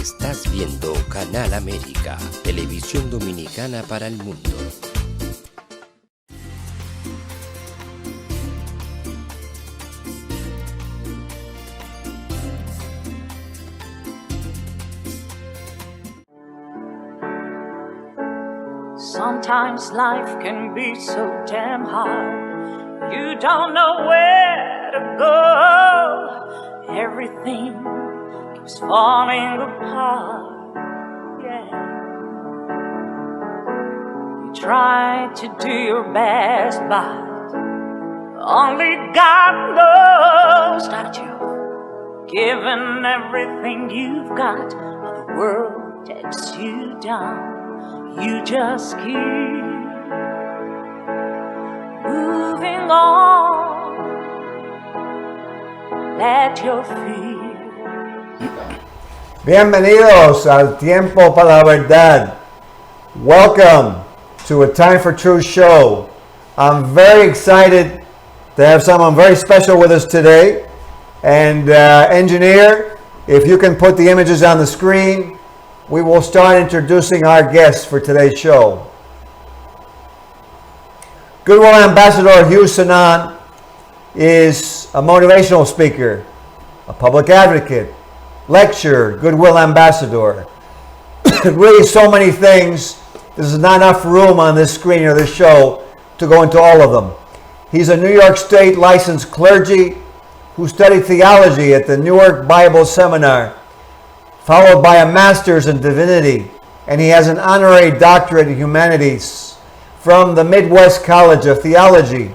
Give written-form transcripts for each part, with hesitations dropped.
Estás viendo Canal América, televisión dominicana para el mundo. Sometimes life can be so damn hard. You don't know where to go. Everything keeps falling apart. Yeah. You try to do your best, but only God knows that you've given everything you've got, but the world takes you down. You just keep moving on. Let your fear. Bienvenidos al Tiempo para la Verdad. Welcome to a Time for Truth show. I'm very excited to have someone very special with us today. And engineer, if you can put the images on the screen, we will start introducing our guests for today's show. Goodwill Ambassador Hugues Sanon is a motivational speaker, a public advocate, lecturer, Goodwill Ambassador. Really so many things. There's not enough room on this screen or this show to go into all of them. He's a New York State licensed clergy who studied theology at the Newark Bible Seminar, followed by a master's in divinity, and he has an honorary doctorate in humanities from the Midwest College of Theology.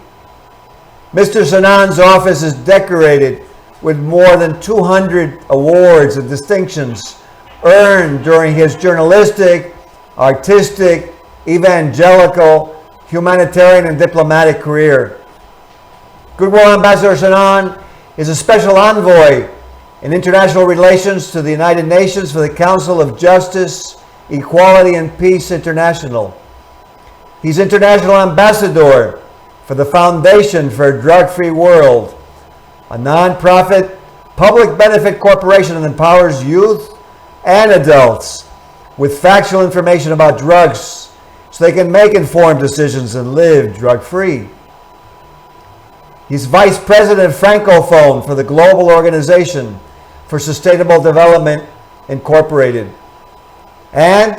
Mr. Sanon's office is decorated with more than 200 awards and distinctions earned during his journalistic, artistic, evangelical, humanitarian, and diplomatic career. Goodwill Ambassador Sanon is a special envoy in international relations to the United Nations for the Council of Justice, Equality, and Peace International. He's International Ambassador for the Foundation for a Drug-Free World, a non-profit public benefit corporation that empowers youth and adults with factual information about drugs so they can make informed decisions and live drug-free. He's Vice President Francophone for the Global Organization for Sustainable Development Incorporated. And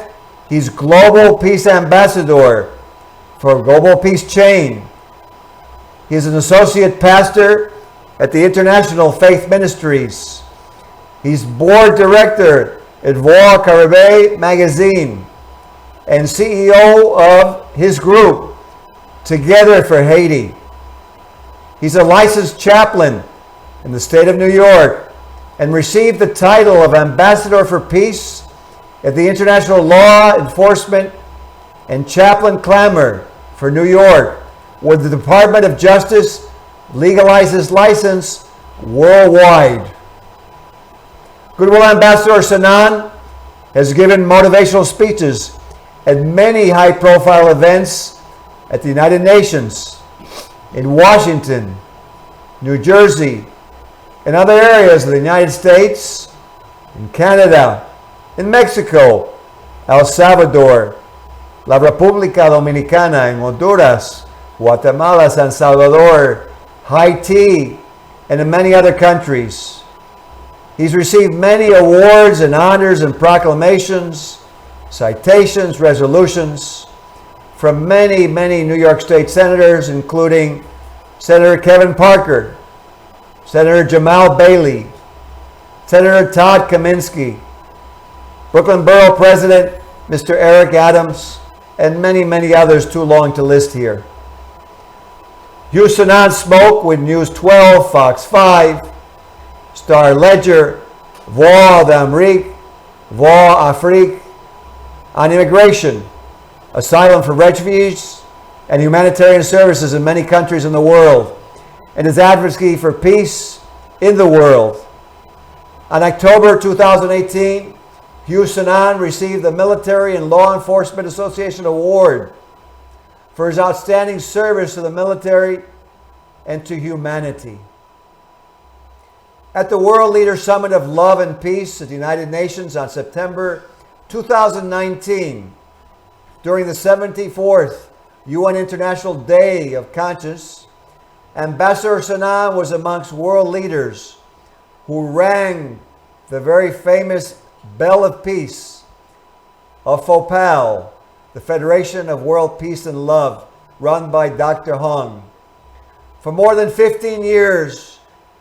he's Global Peace Ambassador for Global Peace Chain. He's an associate pastor at the International Faith Ministries. He's board director at Voix Caribe magazine and CEO of his group, Together for Haiti. He's a licensed chaplain in the state of New York and received the title of Ambassador for Peace at the International Law Enforcement and Chaplain Clamor for New York, where the Department of Justice legalizes license worldwide. Goodwill Ambassador Sanon has given motivational speeches at many high-profile events at the United Nations, in Washington, New Jersey, and other areas of the United States, in Canada, in Mexico, El Salvador, La República Dominicana, in Honduras, Guatemala, San Salvador, Haiti, and in many other countries. He's received many awards and honors and proclamations, citations, resolutions from many, many New York State senators, including Senator Kevin Parker, Senator Jamal Bailey, Senator Todd Kaminsky, Brooklyn Borough President Mr. Eric Adams, and many, many others too long to list here. Hugues Sanon spoke with News 12, Fox 5, Star Ledger, Voix d'Amérique, Voix Afrique, on immigration, asylum for refugees, and humanitarian services in many countries in the world, and his advocacy for peace in the world. On October 2018, Hugues Sanon received the Military and Law Enforcement Association Award for his outstanding service to the military and to humanity. At the World Leader Summit of Love and Peace at the United Nations on September 2019, during the 74th UN International Day of Conscience, Ambassador Sanon was amongst world leaders who rang the very famous Bell of Peace of FOPAL, the Federation of World Peace and Love, run by Dr. Hung. For more than 15 years,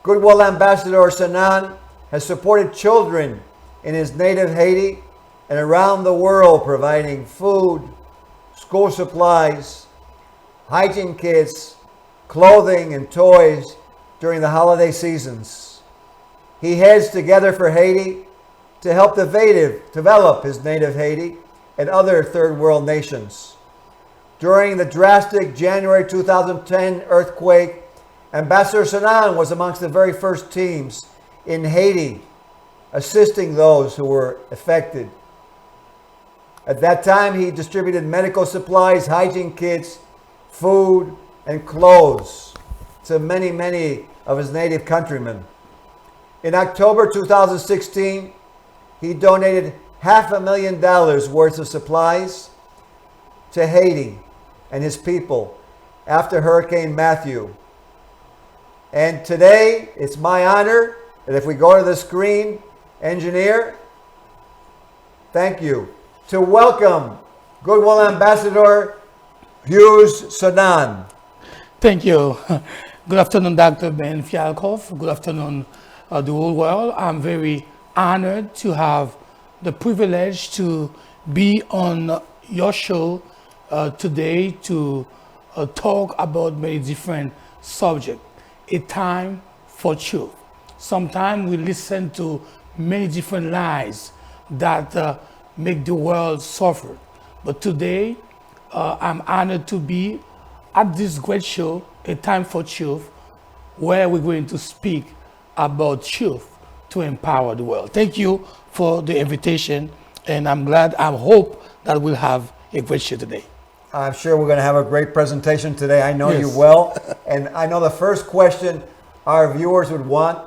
Goodwill Ambassador Sanon has supported children in his native Haiti and around the world, providing food, school supplies, hygiene kits, clothing, and toys during the holiday seasons. He heads Together for Haiti to help develop his native Haiti and other third world nations. During the drastic January 2010 earthquake, Ambassador Sanon was amongst the very first teams in Haiti assisting those who were affected. At that time, he distributed medical supplies, hygiene kits, food, and clothes to many, many of his native countrymen. In October 2016, he donated $500,000 worth of supplies to Haiti and his people after Hurricane Matthew. And today, it's my honor that if we go to the screen, engineer, thank you, to welcome Goodwill Ambassador Hugues Sanon. Thank you. Good afternoon, Dr. Ben Fialkov. Good afternoon, the whole world. I'm very honored to have the privilege to be on your show today to talk about many different subjects. A time for truth. Sometimes we listen to many different lies that make the world suffer. But today, I'm honored to be at this great show, A Time for Truth, where we're going to speak about truth to empower the world. Thank you for the invitation, and I'm glad, I hope that we'll have a great show today. I'm sure we're going to have a great presentation today. I know Yes. you well. And I know the first question our viewers would want,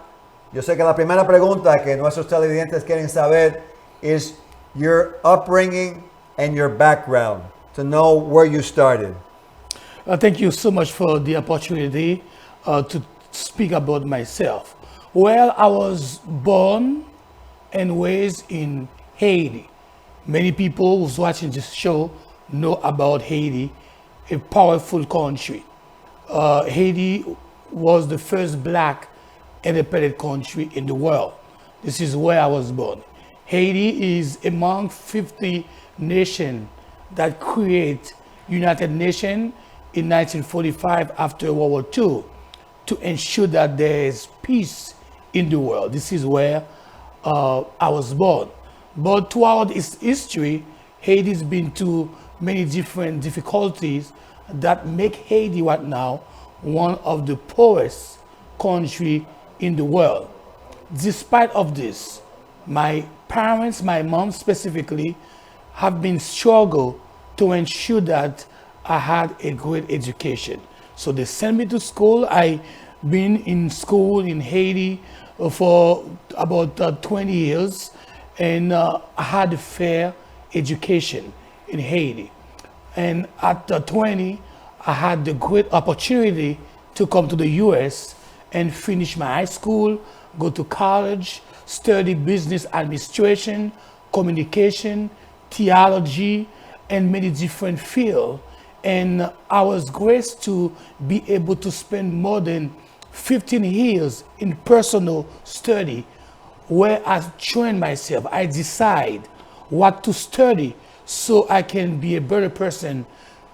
yo sé que la primera pregunta que nuestros televidentes quieren saber is your upbringing and your background, to know where you started. Thank you so much for the opportunity to speak about myself. Well, I was born and raised in Haiti. Many people who's watching this show know about Haiti, a powerful country. Haiti was the first black independent country in the world. This is where I was born. Haiti is among 50 nations that create United Nations in 1945 after World War II to ensure that there is peace in the world. This is where I was born. But throughout its history, Haiti's been to many different difficulties that make Haiti right now one of the poorest country in the world. Despite of this, my parents, my mom specifically, have been struggle to ensure that I had a great education. So they sent me to school. I've been in school in Haiti for about 20 years, and I had a fair education in Haiti. And at 20, I had the great opportunity to come to the US and finish my high school, go to college, study business administration, communication, theology, and many different fields. And I was graced to be able to spend more than 15 years in personal study where I train myself. I decide what to study so I can be a better person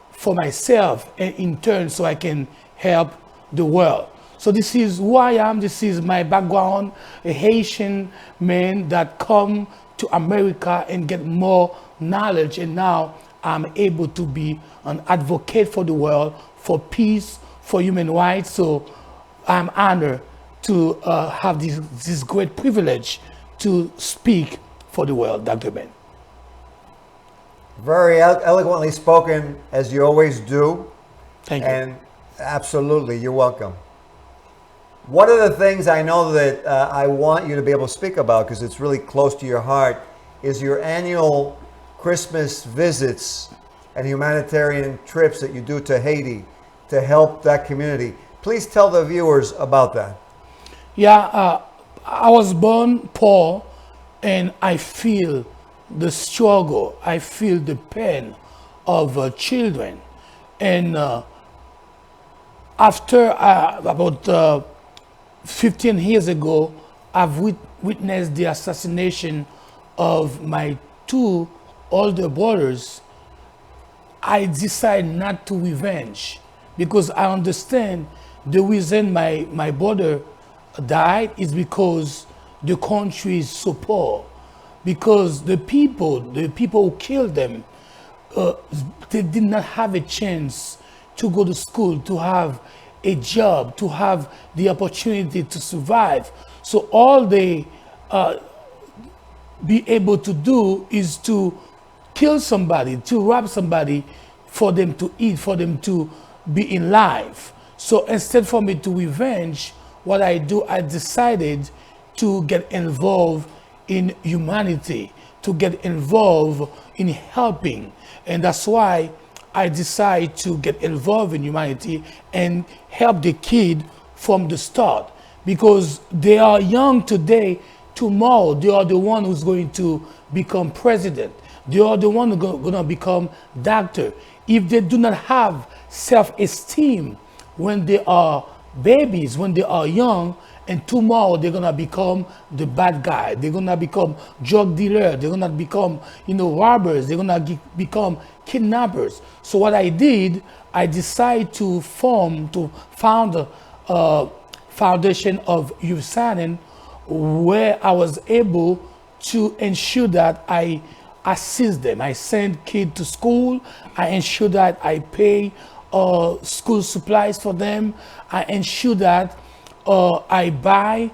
for myself and in turn so I can help the world. So this is who I am. This is my background, a Haitian man that come to America and get more knowledge, and now I'm able to be an advocate for the world, for peace, for human rights. So I'm honored to have this great privilege to speak for the world, Dr. Ben. Very eloquently spoken, as you always do. Thank you. And absolutely, you're welcome. One of the things I know that I want you to be able to speak about, because it's really close to your heart, is your annual Christmas visits and humanitarian trips that you do to Haiti to help that community. Please tell the viewers about that. Yeah, I was born poor, and I feel the struggle. I feel the pain of children. And after about 15 years ago, I've witnessed the assassination of my two older brothers. I decided not to revenge because I understand the reason my brother died is because the country is so poor. Because the people who killed them, they did not have a chance to go to school, to have a job, to have the opportunity to survive. So all they be able to do is to kill somebody, to rob somebody for them to eat, for them to be in life. So instead for me to revenge, what I do, I decided to get involved in humanity, to get involved in helping. And that's why I decided to get involved in humanity and help the kid from the start. Because they are young today, tomorrow they are the one who's going to become president. They are the one who's going to become doctor. If they do not have self-esteem when they are babies, when they are young, and tomorrow they're gonna become the bad guy. They're gonna become drug dealers. They're gonna become, robbers. They're gonna become kidnappers. So what I did, I decided to found a foundation of Sanon, where I was able to ensure that I assist them. I send kids to school. I ensure that I pay school supplies for them. I ensure that I buy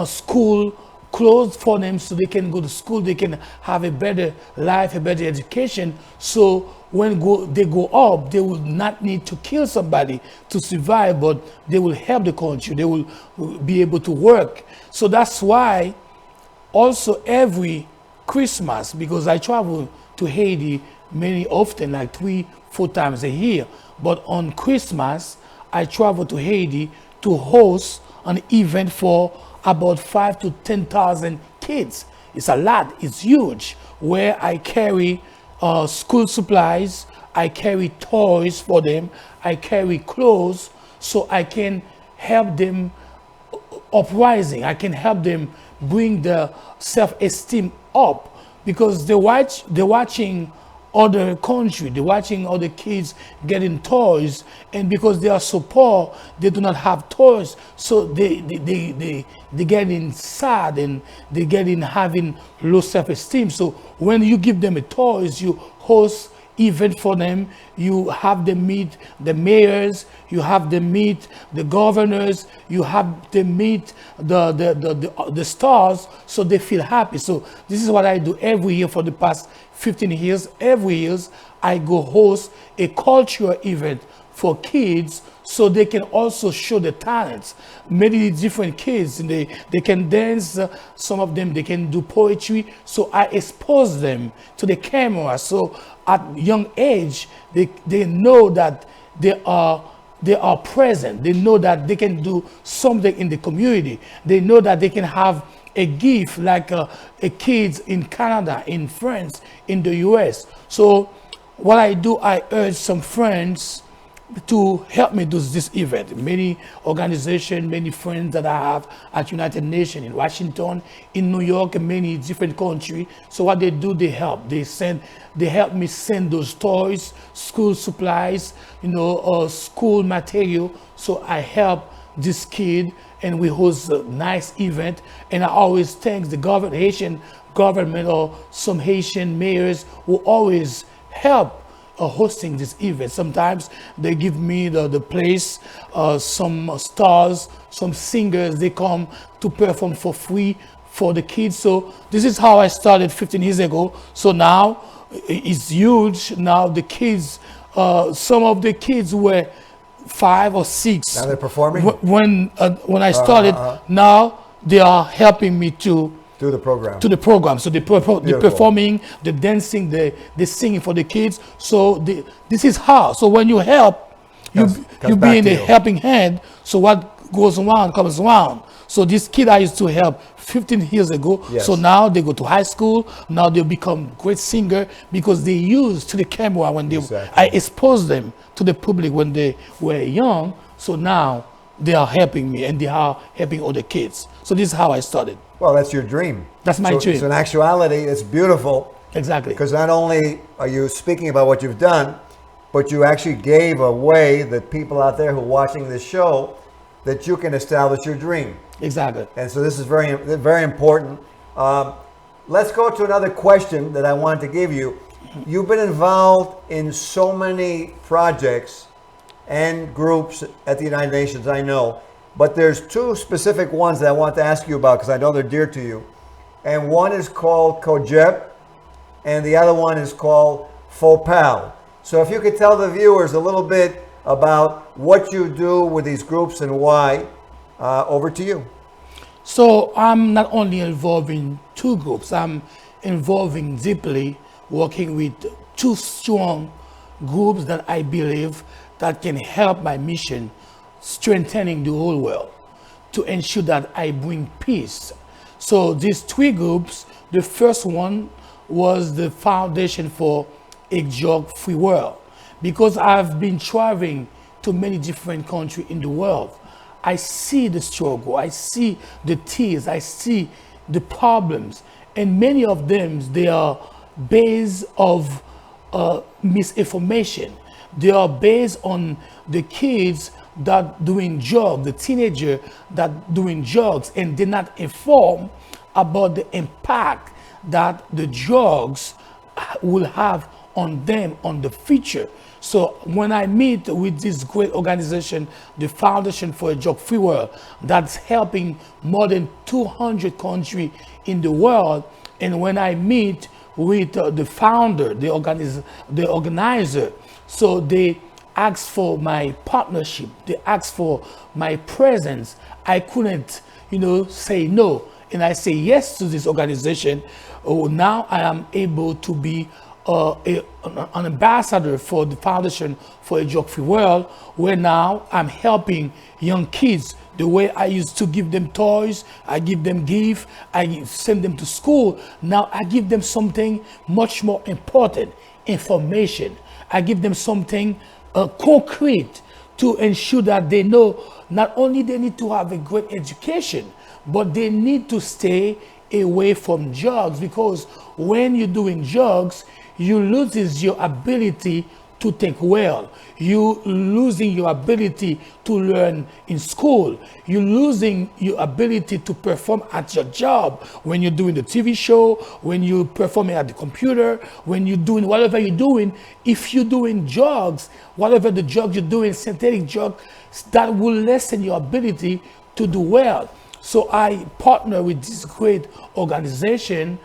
school clothes for them so they can go to school, they can have a better life, a better education. So when they go up, they will not need to kill somebody to survive, but they will help the country. They will be able to work. So that's why also every Christmas, because I travel to Haiti often, like 3-4 times a year, but on Christmas, I travel to Haiti to host an event for about 5,000 to 10,000 kids. It's a lot, it's huge, where I carry school supplies, I carry toys for them, I carry clothes, so I can help them uprising. I can help them bring the self-esteem up, because they're watching other country, they're watching other kids getting toys, and because they are so poor, they do not have toys, so they getting sad and they getting having low self-esteem. So when you give them a toys, you host event for them, you have them meet the mayors, you have them meet the governors, you have them meet the stars, so they feel happy. So this is what I do every year for the past 15 years. Every year I go host a cultural event for kids so they can also show the talents. Many different kids, and they can dance, some of them they can do poetry, so I expose them to the camera. So at young age, they know that they are present. They know that they can do something in the community. They know that they can have a gift like a kids in Canada, in France, in the US. So what I do, I urge some friends to help me do this event. Many organizations, many friends that I have at United Nations, in Washington, in New York, and many different countries. So what they do, they help. They help me send those toys, school supplies, school material. So I help this kid, and we host a nice event. And I always thank the Haitian government or some Haitian mayors who always help hosting this event. Sometimes they give me the place, some stars, some singers, they come to perform for free for the kids. So this is how I started 15 years ago. So now it's huge. Now the kids, some of the kids were 5 or 6. Now they're performing? When I started, now they are helping me to Do the program. to the program. So the Beautiful. performing, the dancing, the singing for the kids. So this is how. So when you help, you Comes be back in to a you. helping hand. So what goes around comes around. So this kid I used to help 15 years ago. Yes. So now they go to high school. Now they become great singer because they use to the camera when they. Exactly. I expose them to the public when they were young. So now they are helping me and they are helping other kids. So this is how I started. Well, that's your dream. That's my dream. So in actuality, it's beautiful Exactly. because not only are you speaking about what you've done, but you actually gave a way that people out there who are watching this show that you can establish your dream. Exactly. And so this is very, very important. Let's go to another question that I wanted to give you. You've been involved in so many projects and groups at the United Nations, I know, but there's two specific ones that I want to ask you about because I know they're dear to you. And one is called COGEP, and the other one is called FOPAL. So if you could tell the viewers a little bit about what you do with these groups and why, over to you. So I'm not only involved in two groups, I'm involving deeply working with two strong groups that I believe that can help my mission strengthening the whole world to ensure that I bring peace. So these three groups, the first one was the Foundation for a Drug-Free World. Because I've been traveling to many different countries in the world, I see the struggle, I see the tears, I see the problems, and many of them, they are based of misinformation. They are based on the kids that doing drugs, the teenager that doing drugs, and they're not informed about the impact that the drugs will have on them on the future. So when I meet with this great organization, the Foundation for a Drug-Free World, that's helping more than 200 countries in the world, and when I meet with the founder, the organizer, so they ask for my partnership, they ask for my presence. I couldn't, say no. And I say yes to this organization. Oh, now I am able to be an ambassador for the Foundation for a Drug-Free World, where now I'm helping young kids the way I used to give them toys, I give them gifts, I send them to school. Now I give them something much more important, information. I give them something concrete to ensure that they know not only they need to have a great education, but they need to stay away from drugs, because when you're doing drugs, you loses your ability to think well. You losing your ability to learn in school. You're losing your ability to perform at your job. When you're doing the TV show, when you're performing at the computer, when you're doing whatever you're doing, if you're doing drugs, whatever the drugs you're doing, synthetic drugs, that will lessen your ability to do well. So I partner with this great organization,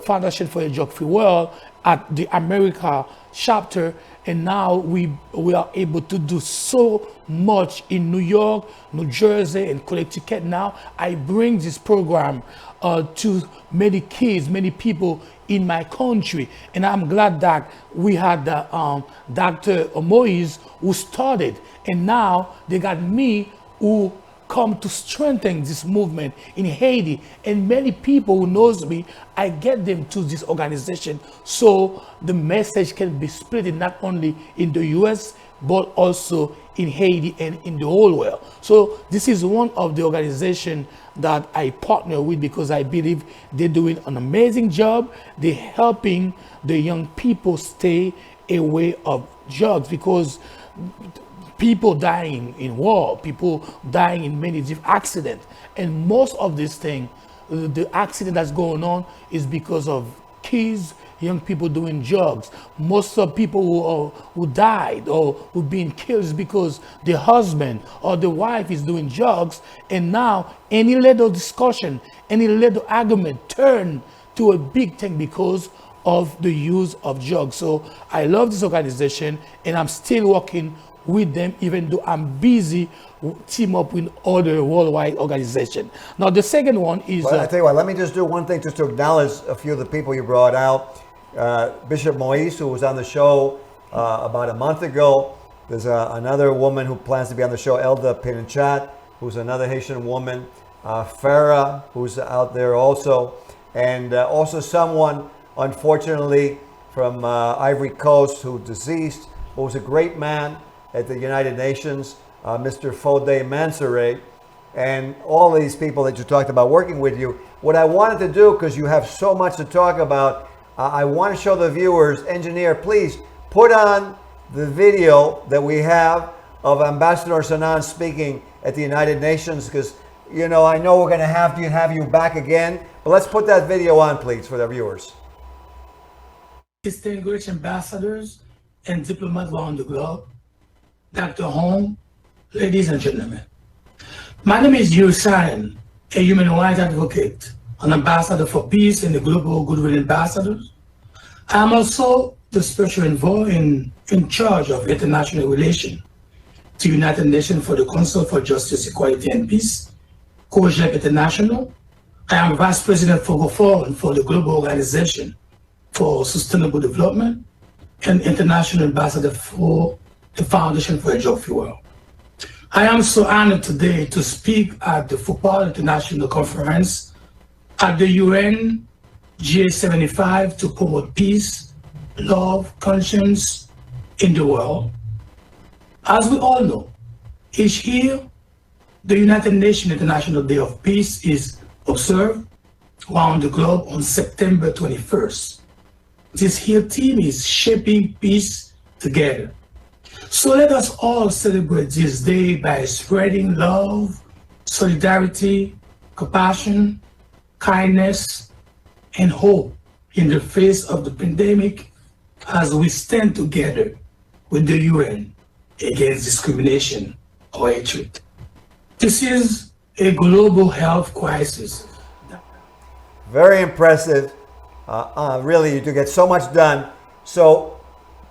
Foundation for a Drug-Free World, at the America chapter, and now we are able to do so much in New York, New Jersey, and Connecticut. Now I bring this program to many kids, many people in my country, and I'm glad that we had Dr. Moise who started, and now they got me who come to strengthen this movement in Haiti, and many people who knows me, I get them to this organization so the message can be split not only in the US but also in Haiti and in the whole world. So this is one of the organizations that I partner with because I believe they're doing an amazing job. They're helping the young people stay away of drugs, because people dying in war, people dying in many different accidents. And most of these things, the accident that's going on is because of kids, young people doing drugs. Most of people who died or who being killed is because the husband or the wife is doing drugs. And now any little discussion, any little argument turn to a big thing because of the use of drugs. So I love this organization, and I'm still working with them, even though I'm busy team up with other worldwide organizations. Now, the second one is... Well, I tell you what, let me just do one thing just to acknowledge a few of the people you brought out. Bishop Moise, who was on the show about a month ago. There's another woman who plans to be on the show, Elda Pinanchat, who's another Haitian woman. Farah, who's out there also. And also someone, unfortunately, from Ivory Coast, who deceased, who was a great man at the United Nations, Mr. Fode Mansoure, and all these people that you talked about working with you. What I wanted to do, because you have so much to talk about, I want to show the viewers, engineer, please put on the video that we have of Ambassador Sanon speaking at the United Nations, because you know, I know we're going to have you back again, but let's put that video on, please, for the viewers. Distinguished ambassadors and diplomats around the globe, Dr. Home, ladies and gentlemen. My name is Hugues, a human rights advocate, an ambassador for peace and the global Goodwill ambassadors. I am also the special envoy in charge of international relations to United Nations for the Council for Justice, Equality and Peace, COGEP International. I am Vice President for Forum for the Global Organization for Sustainable Development and International Ambassador for the Foundation for a Just World. I am so honored today to speak at the FOPAL International Conference at the UN GA75 to promote peace, love, conscience in the world. As we all know, each year, the United Nations International Day of Peace is observed around the globe on September 21st. This year's theme is Shaping Peace Together. So let us all celebrate this day by spreading love, solidarity, compassion, kindness, and hope in the face of the pandemic as we stand together with the UN against discrimination or hatred. This is a global health crisis. Very impressive. Really, you do get so much done. So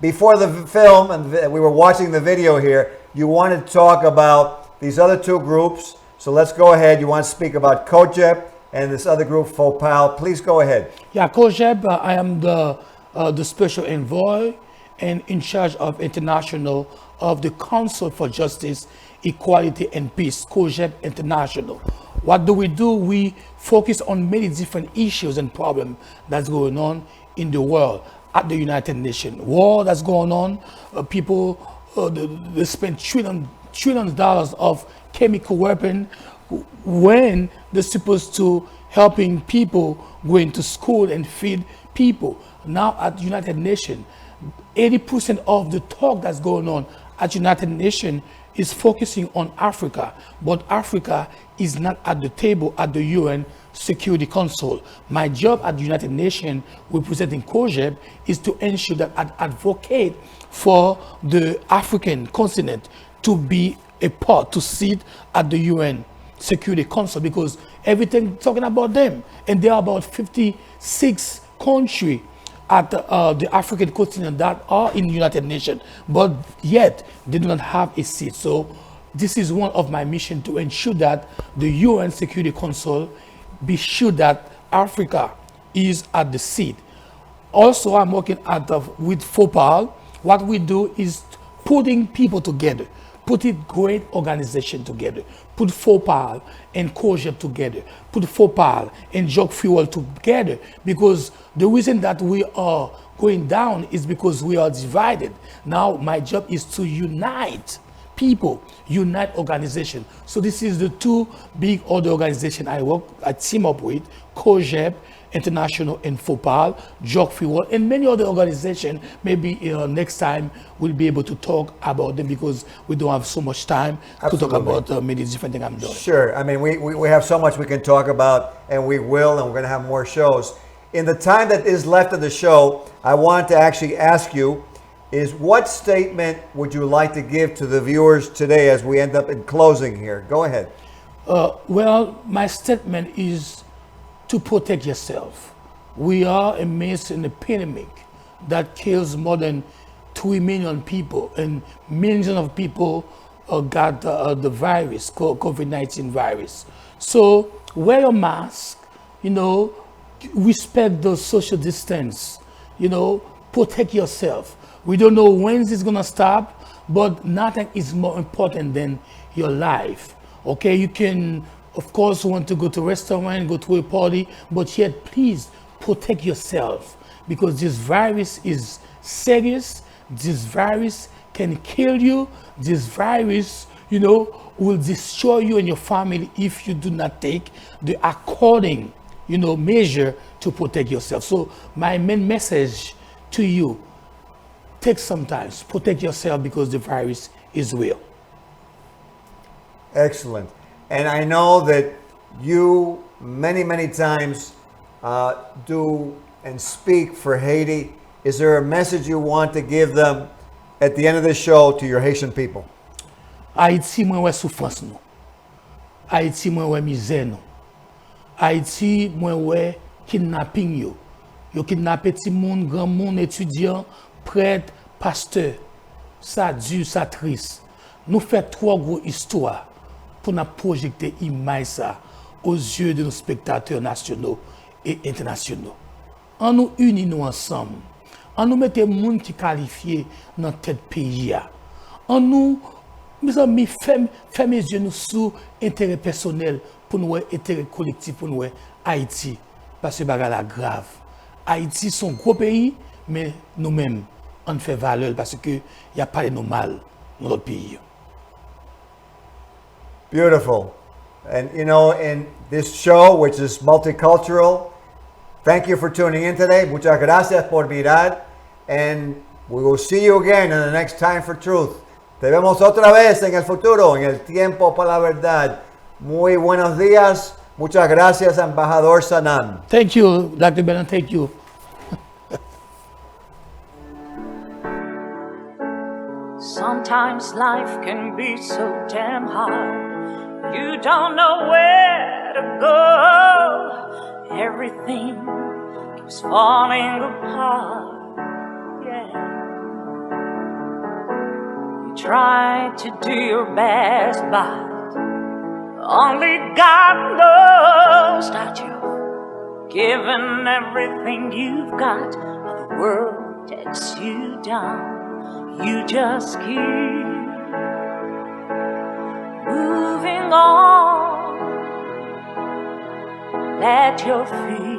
before the film, and we were watching the video here, you wanted to talk about these other two groups. So let's go ahead. You want to speak about COGEP and this other group, FOPAL. Please go ahead. Yeah, COGEP, I am the special envoy and in charge of international of the Council for Justice, Equality and Peace, COGEP International. What do? We focus on many different issues and problems that's going on in the world at the United Nations. War that's going on, people, they spend trillions of dollars of chemical weapon when they're supposed to helping people going to school and feed people. Now at United Nations, 80% of the talk that's going on at United Nations is focusing on Africa, but Africa is not at the table at the UN Security Council. My job at the United Nations representing COGEP is to ensure that I advocate for the African continent to be a part, to sit at the UN Security Council, because everything talking about them, and there are about 56 countries at the African continent that are in the United Nations, but yet they do not have a seat. So this is one of my missions, to ensure that the UN Security Council be sure that Africa is at the seat. Also, I'm working with FOPAL. What we do is putting people together, put a great organization together, put FOPAL and COGEP together, put FOPAL and Jog Fuel together, because the reason that we are going down is because we are divided. Now my job is to unite people, unite organization. So this is the two big other organizations I team up with, COGEP International and FOPAL, Jog Fuel, and many other organizations. Maybe next time we'll be able to talk about them, because we don't have so much time to talk about many different things I'm doing. Sure. I mean, we have so much we can talk about, and we will, and we're going to have more shows. In the time that is left of the show, I want to actually ask you, is what statement would you like to give to the viewers today as we end up in closing here? Go ahead. Well, my statement is to protect yourself. We are amidst an epidemic that kills more than 3 million people, and millions of people got the virus, COVID-19 virus. So wear your mask, respect the social distance, protect yourself. We don't know when it's gonna stop, but nothing is more important than your life. Okay, you can, of course, want to go to a restaurant, go to a party, but yet please protect yourself, because this virus is serious. This virus can kill you. This virus, will destroy you and your family if you do not take the according, measure to protect yourself. So my main message to you, take some time, protect yourself, because the virus is real. Excellent. And I know that you many times do and speak for Haiti. Is there a message you want to give them at the end of the show to your Haitian people? Haïti mwen wè souffrance nou. Haïti mwen wè misère nou. Haïti mwen wè kidnapping yo. Yo kidnappé ti moun, grand moun, étudiant, prêtre, pasteur. Ça dur, ça triste. Nous fait 3 gros histoires pour nous projeter image ça aux yeux de nos spectateurs nationaux et internationaux. En nous unis nous ensemble. En nous mettre moun qui qualifié dans tête pays. En nous, mes amis, fermez mes yeux nous sous intérêt personnel pour nous intérêt collectif pour nous Haïti. Parce que c'est la grave. Haïti c'est un gros pays, mais nous-mêmes, on fait valeur parce qu'il n'y a pas de mal dans notre pays. Beautiful. And in this show, which is multicultural, thank you for tuning in today. Muchas gracias por mirar. And we will see you again in the next Time for Truth. Te vemos otra vez en el futuro, en el tiempo para la verdad. Muy buenos días. Muchas gracias, Embajador Sanon. Thank you, Dr. Bennett. Thank you. Sometimes life can be so damn hard. You don't know where to go. Everything keeps falling apart. Yeah. You try to do your best, but only God knows that you've given everything you've got. But the world takes you down. You just keep moving on. Let your feet